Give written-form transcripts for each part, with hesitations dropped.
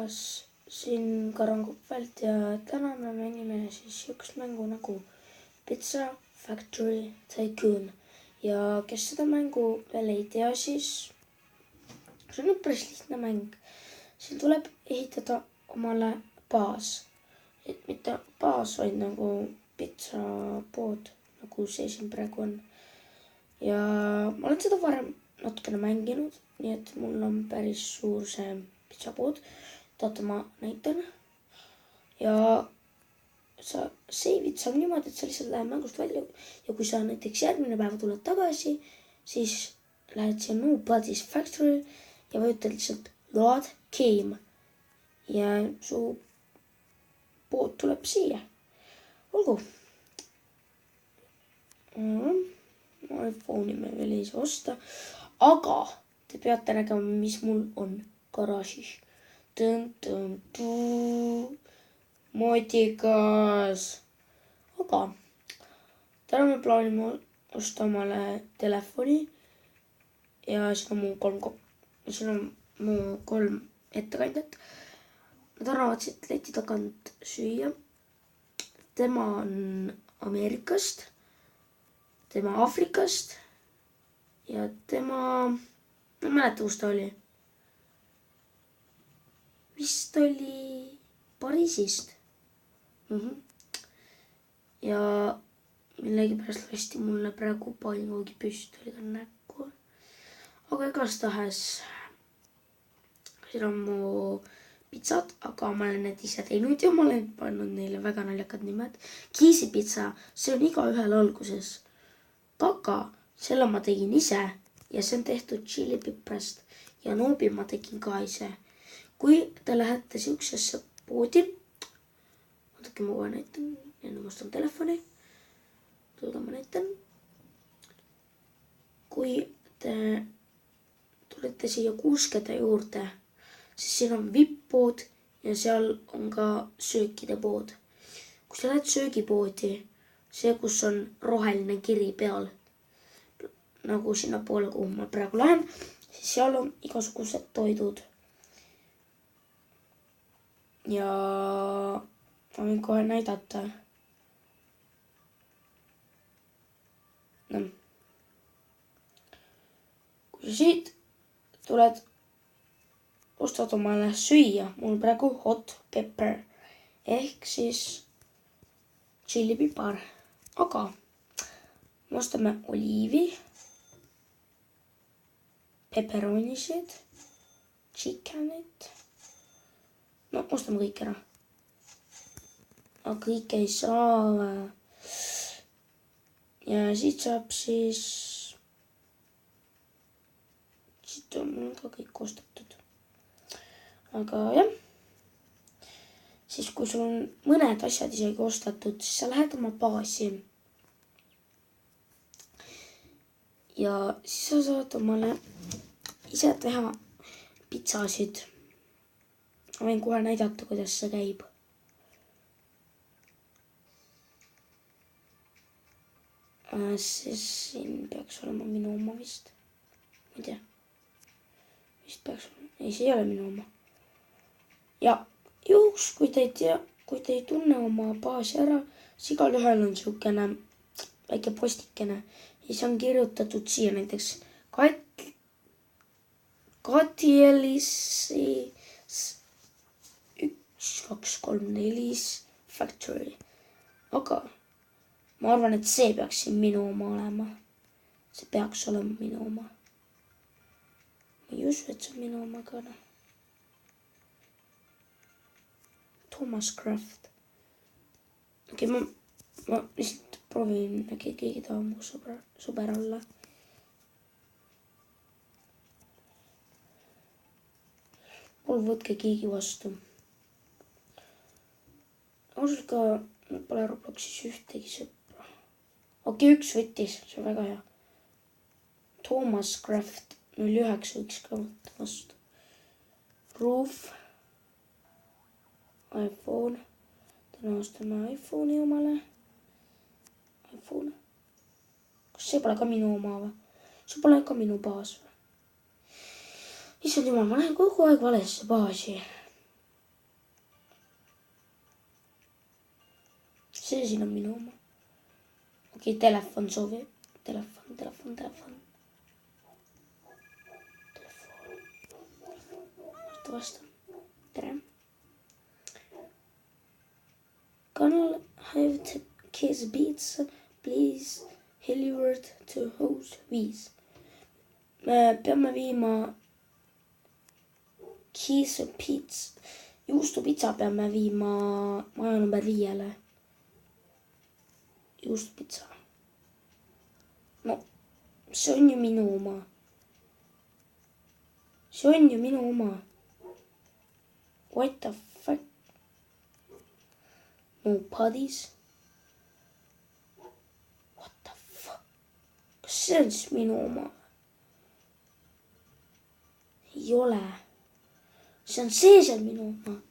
taas siin Karan Koppelt ja täna me mängime siis sihukest mängu nagu Pizza Factory Tycoon. Ja kes seda mängu veel ei tea, siis see on päris lihtne mäng. Siin tuleb ehitada omale baas. Et mitte baas, vaid nagu pitsapood, nagu see siin praegu on. Ja ma olen seda varem natukene mänginud, nii et mul on päris suur see pitsapood. Taate ma näitan. Ja sa save'id saab niimoodi, et sa lihtsalt lähed mängust välja ja kui sa näiteks järgmine päev tuled tagasi, siis lähed siia Nobody's Factory ja vajutad lihtsalt load came ja su pood tuleb siia. Olgu. iPhone'i me veel ei saa osta, aga te peate nägema, mis mul on garaažis. Motikas. Aga täna me plaanime osta omale telefoni ja siin on mu 3 ettekandjat. Nad annavad siit leti tagant süüa. Tema on Ameerikast, tema Aafrikast ja tema, ma ei mäleta, kus ta oli. Vist oli Pariisist. Ja millegipärast lasti mulle praegu paljugi püstoliga näkku. Aga igastahes siin on mu pitsad, aga ma olen need ise teinud ja ma olen pannud neile väga naljakad nimed. Kiisipitsa, see on igaühel alguses. Kaka, selle ma tegin ise ja see on tehtud tšillipiprast ja noobi ma tegin ka ise. Kui te lähete siuksesse poodi, vaadake ma kohe näitan, enne ma ostan telefoni, tulge ma näitan. Kui te tulete siia kuuskede juurde, siis siin on VIP-pood ja seal on ka söökide pood. Kui sa lähed söögipoodi, see, kus on roheline kiri peal, nagu sinna poole, kuhu ma praegu lähen, siis seal on igasugused toidud. Ja ma võin kohe näidata. Kui sa siit tuled, ostad omale süüa, mul praegu hot pepper ehk siis tšillipipar. Aga me ostame oliivi, pepperonisid, chickenit. No ostame kõik ära. Aga kõik ei saa. Ja siit saab siis, siit on mul ka kõik ostetud. Aga jah, siis kui sul on mõned asjad isegi ostetud, siis sa lähed oma baasi. Ja siis sa saad omale ise teha pitsasid. Ma võin kohe näidata, kuidas see käib. Siis siin peaks olema minu oma vist. Ma ei tea. Vist peaks olema. Ei, see ei ole minu oma. Ja juhuks, kui te ei tunne oma baasi ära, siis igal ühel on siukene väike postikene. Ja siis on kirjutatud siia näiteks Kati Elisi 1, 2, 3, 4 Factory. Aga ma arvan, et see peaks siin minu oma olema. See peaks olema minu oma. Ma ei usu, et see on minu oma ka. Thomas Craft. Okei, ma lihtsalt proovin, äkki keegi tahab mu sõber olla. Mul võtke keegi vastu. Ausalt ka, mul pole Robloxis ühtegi sõpra. Okei, üks võttis, see on väga hea. Thomas Craft 09 võiks ka võtta vastu. Roof. iPhone. Täna ostame iPhone'i omale. iPhone. Kas see pole ka minu oma või? See pole ka minu baas või? Issand jumal, ma lähen kogu aeg valesse baasi. see siin on minu oma. Okei, telefon soovib. Telefon. Vasta. Tere. Can I have Kiss Pizza, please? Delivered to house 5. Me peame viima Kiss Pizza. Juustupitsa peame viima maja number 5. Juustupitsa. No, see on ju minu oma. What the fuck? No puddies. What the fuck? Kas see on siis minu oma? Ei ole. See on see seal minu oma.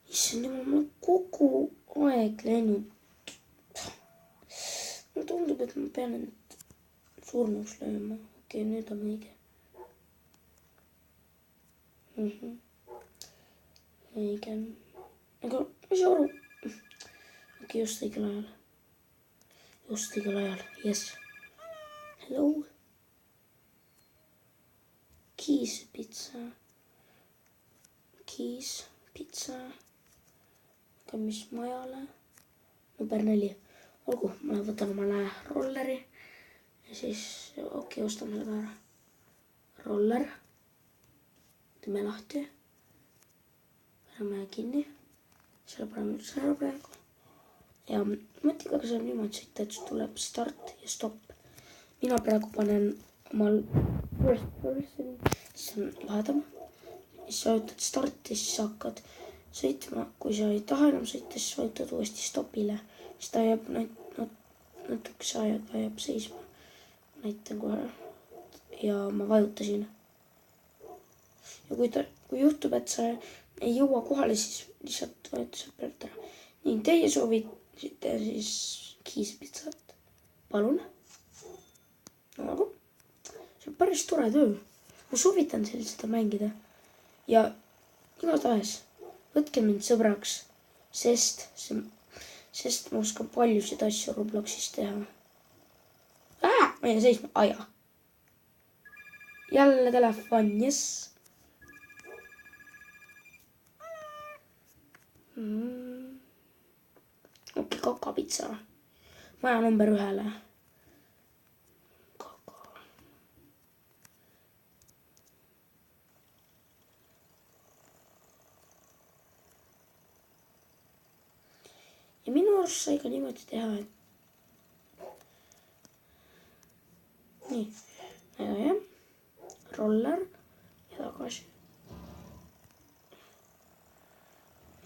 Issand jumal, mul on kogu aeg läinud. Mulle tundub, et ma pean end surnuks lööma. Okei, nüüd on õige. Õige. Aga ma ei saa aru. Okei, just õigel ajal. Yes. Hello. Kiss Pizza. Aga mis majale? Number 4. Olgu, ma võtan omale rolleri. Ja siis, okei, ostame seda ära. Roller. Teeme lahti. Paneme kinni. Selle paneme üldse ära praegu. Ja mõtikaga saab niimoodi sõita, et tuleb start ja stopp. Mina praegu panen omal first person, siis on lahedam. Siis sa võtad starti, siis hakkad sõitma. Kui sa ei taha enam sõita, siis võtad uuesti stopile. Siis ta jääb natukese ajaga jääb seisma. Näitan kohe. Ja ma vajutasin. Ja kui juhtub, et sa ei jõua kohale, siis lihtsalt vajutused pealt ära. Nii, teie soovitate siis Kiss Pizzat. Palun. Nagu. See on päris tore töö. Ma soovitan teil seda mängida. Ja igatahes, võtke mind sõbraks, sest ma oskan paljusid asju Robloxis teha. Ma jäin seisma, aja. Jälle telefon, yes. Okei, kakapitsa. Maja number 1. Ja minu arust sai ka niimoodi teha, et nii, jah, roller ja tagasi.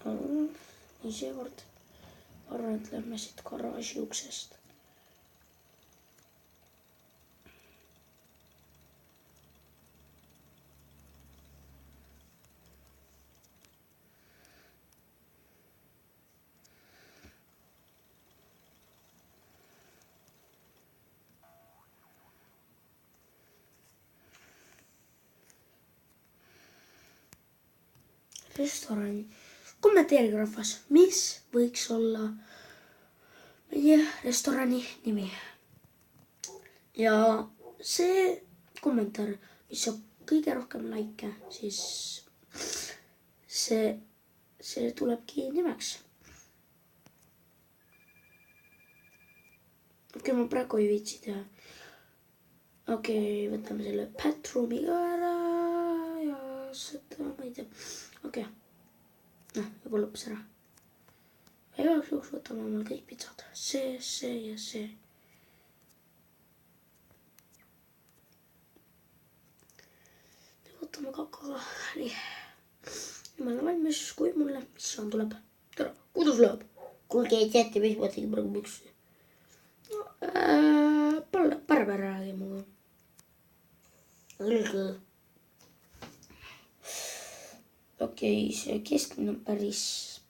Nii seekord arvan, et lähme siit garaaži uksest. Restorani. Kommenteerige rahvas, mis võiks olla meie restorani nimi. Ja see kommentaar, mis saab kõige rohkem like, siis see tulebki nimeks. Okei, ma praegu ei viitsi teha. Okei, võtame selle bathroom'i ka ära ja seda ma ei tea. Okei. Juba lõppes ära. Igaks juhuks võtame omal kõik pitsad. See ja see. Võtame kakaga. Nii. Nüüd ma olen valmis, kui mulle missioon tuleb. Tere, kuidas läheb? Kuulge, ei teate, mis ma tegin praegu püksi. Parem räägi muga. Õlge. Okei, see keskmine on päris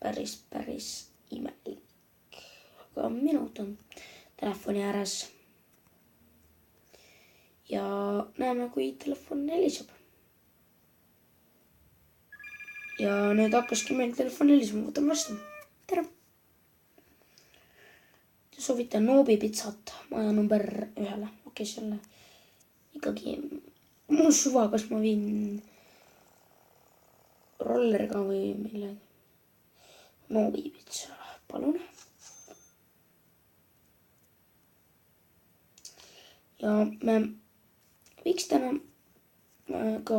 imelik. Aga minut on telefoni ääres. Ja näeme, kui telefon heliseb. Ja nüüd hakkaski meil telefon helisema, võtame vastu. Tere! soovitan Noobi pitsat maja number 1. Okei, selle ikkagi mul suva, kas ma viin rolleriga või millegi. Noobi pitsa, palun. Ja me võiks täna ka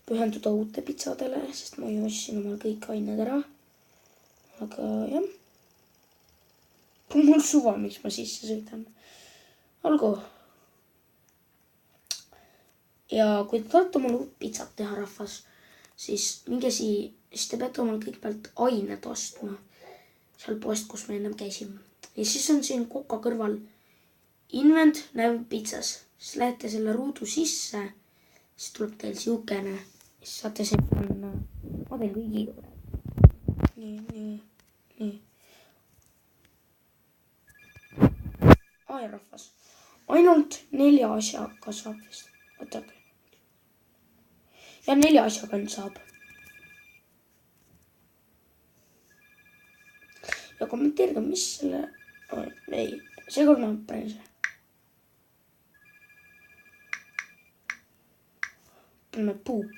pühenduda uute pitsadele, sest ma ju ostsin omal kõik ained ära. Aga jah. Mul suva, miks ma sisse sõidan. Olgu. Ja kui te tahate omal uut pitsat teha, rahvas, siis minge siis te peate omal kõigepealt ained ostma. Seal poest, kus me ennem käisime. Ja siis on siin koka kõrval Invent Nev Pizzas. Siis lähete selle ruudu sisse. Siis tuleb teil siukene. Siis saate see panna. Ma teil kõigi juurde. Nii. Ai, rahvas. Ainult 4 asjaga saab vist. Ootake. Ja 4 asjaga nüüd saab. Ja kommenteerige, mis selle... Ei, seekord ma panen see. Paneme poop.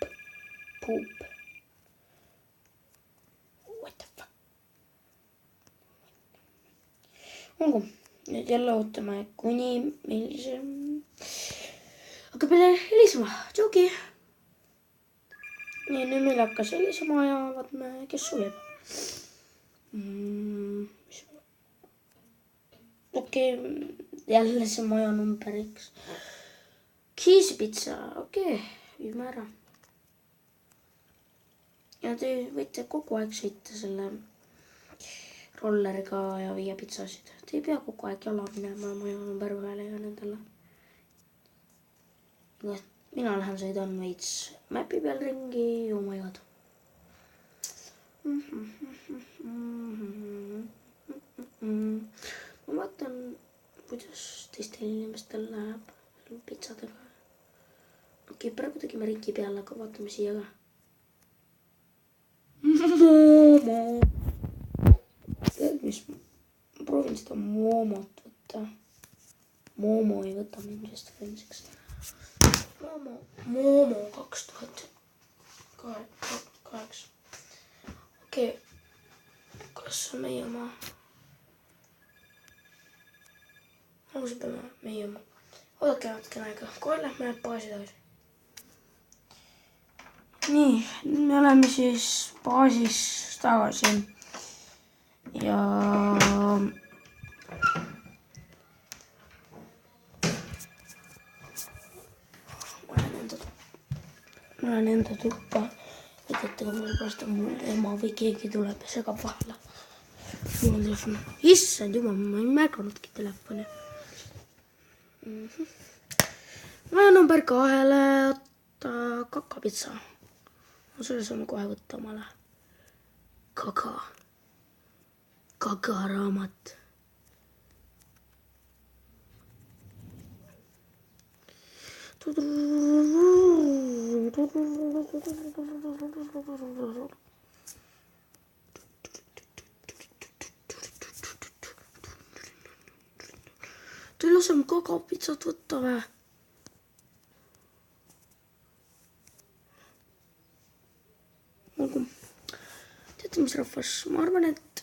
What the fuck? Olgu, nüüd jälle ootame, kuni meil see hakkab meile helisema. Tšuki. Ja nüüd meil hakkas helisema ja vaatame, kes soovib. Okei, jälle see maja number X. Kiisipitsa, okei, viime ära. Ja te võite kogu aeg sõita selle rolleriga ja viia pitsasid. Te ei pea kogu aeg jala minema maja number 1 ja nendele. Mina lähen sõidan veits mäpi peal ringi, oh my god. Ma vaatan, kuidas teistel inimestel läheb pitsadega. Okei, praegu tegime ringi peale, aga vaatame siia ka. Moomo. Tead, mis ma proovin seda moomot võtta. Moomo ei võta mind vist fensiks. Moomo 2008. Okei, kas on meie oma? Alguse peame meie oma. Oodake natukene aega, kohe lähme baasi tagasi. Nii, me oleme siis baasis tagasi. Ja ma olen enda tuppa. Võtate mul pärast mul ema või keegi tuleb ja segab vahele. Mul on telefon. Issand jumal, ma ei märganudki telefoni. Ma number 2 kakapitsa. Selle saame kohe võtta omale. Kakaraamat. Teil lasem kakapitsat võtta või? Olgu. Teate mis rahvas, ma arvan, et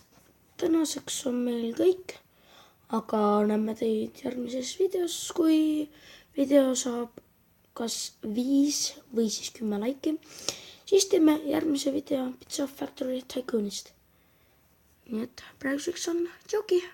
tänaseks on meil kõik, aga näeme teid järgmises videos, kui video saab kas 5 või siis 10 laiki, siis teeme järgmise video Pizza Factory Tycoonist. Nii et praeguseks on tšauki!